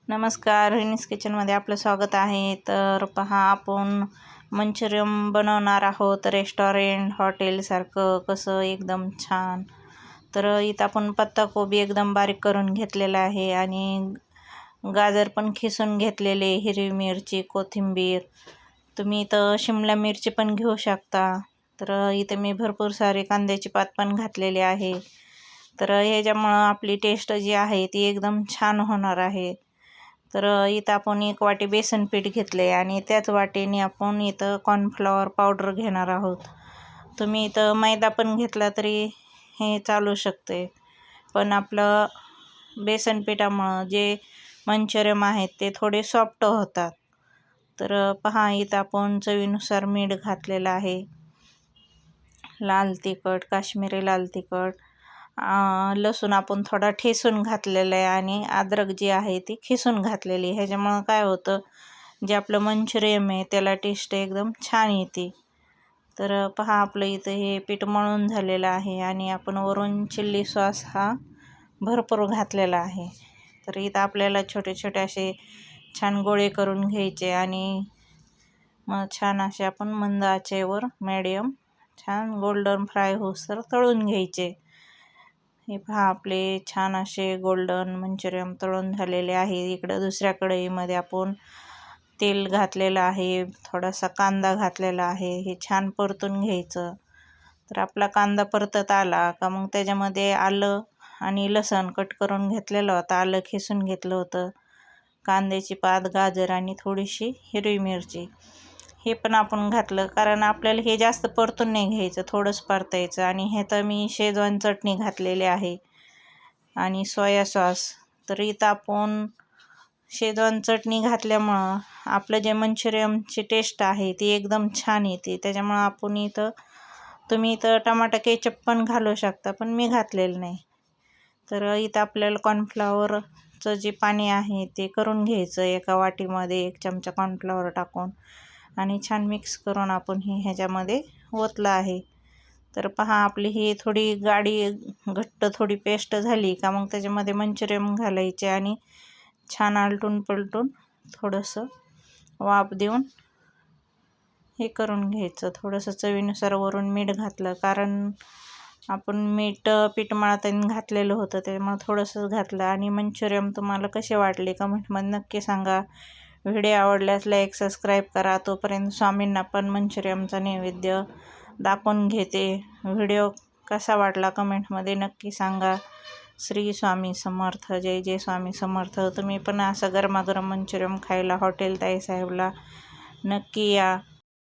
नमस्कार, रिनीस किचनमध्ये आपलं स्वागत आहे. तर पहा, आपण मंचुरियन बनवणार आहोत रेस्टॉरंट हॉटेलसारखं, कसं एकदम छान. तर इथं आपण पत्ताकोबी एकदम बारीक करून घेतलेला आहे आणि गाजर पण खिसून घेतलेले, हिरवी मिरची, कोथिंबीर. तुम्ही इथं शिमला मिरची पण घेऊ शकता. तर इथं मी भरपूर सारे कांद्याची पात पण घातलेली आहे. तर ह्याच्यामुळं आपली टेस्ट जी आहे ती एकदम छान होणार आहे. तर इथं आपण 1 वाटी बेसन पीठ घेतले आणि त्याच वाटीने आपण इथं कॉर्नफ्लॉवर पावडर घेणार आहोत. तुम्ही इथं मैदा पण घेतला तरी हे चालू शकते, पण आपलं बेसन पिठामुळं जे मंचुरियन आहेत ते थोडे सॉफ्ट होतात. तर पहा, इथं आपण चवीनुसार मीठ घातलेलं आहे, लाल तिखट, काश्मीरी लाल तिखट, लसूण आपण थोडा ठेचून घातलेला आहे आणि अद्रक जी आहे ती खिसून घातलेली. ह्याच्यामुळं काय होतं, जे आपलं मंचुरियन आहे त्याला टेस्ट एकदम छान येते. तर पहा, आपलं इथं हे पीठ मळून झालेलं आहे आणि आपण वरून चिल्ली सॉस हा भरपूर घातलेला आहे. तर इथं आपल्याला छोटे छोटे असे छान गोळे करून घ्यायचे आणि मग छान असे आपण मंद आचेवर मिडियम छान गोल्डन फ्राय होईस्तोवर तळून घ्यायचे. हे पहा, आपले छान असे गोल्डन मंचुरियन तळून झालेले आहे. इकडं दुसऱ्या कढईमध्ये आपण तेल घातलेलं आहे, थोडासा कांदा घातलेला आहे, हे छान परतून घ्यायचं. तर आपला कांदा परतत आला का मग त्याच्यामध्ये आलं आणि लसूण कट करून घेतलेलं होतं, आलं खिसून घेतलं होतं, कांद्याची पात, गाजर आणि थोडीशी हिरवी मिरची हे पण आपण घातलं, कारण आपल्याला हे जास्त परतून नाही घ्यायचं, थोडंच परतायचं. आणि हे तर मी शेजवान चटणी घातलेली आहे आणि सोया सॉस. तर इथं आपण शेजवान चटणी घातल्यामुळं आपलं जे मंचुरियनची टेस्ट आहे ती एकदम छान येते. त्याच्यामुळं आपण इथं तुम्ही इथं टमाटा केचप पण घालू शकता, पण मी घातलेलं नाही. तर इथं आपल्याला कॉर्नफ्लॉवरचं जे पाणी आहे ते करून घ्यायचं. एका वाटीमध्ये 1 चमचा कॉर्नफ्लॉवर टाकून आणि छान मिक्स करून आपण हे ह्याच्यामध्ये ओतलं आहे. तर पहा, आपली ही थोडी गाढी घट्ट थोडी पेस्ट झाली का मग त्याच्यामध्ये मंचुरियन घालायचे आणि छान आलटून पलटून थोडंसं वाफ देऊन हे करून घ्यायचं. थोडंसं चवीनुसार वरून मीठ घातलं, कारण आपण मीठ पीठ मळताना घातलेलं होतं, त्यामुळे थोडंसंच घातलं. आणि मंचुरियन तुम्हाला कसे वाटले कमेंटमध्ये नक्की सांगा. व्हिडिओ आवडल्यास लाईक, सबस्क्राईब करा. तोपर्यंत स्वामींना पण मंचुरियनचा नैवेद्य दाखवून घेते. व्हिडिओ कसा वाटला कमेंटमध्ये नक्की सांगा. श्री स्वामी समर्थ. जय जय स्वामी समर्थ. तुम्ही पण असं गरमागरम मंचुरियन खायला हॉटेल ताईसाहेबला नक्की या.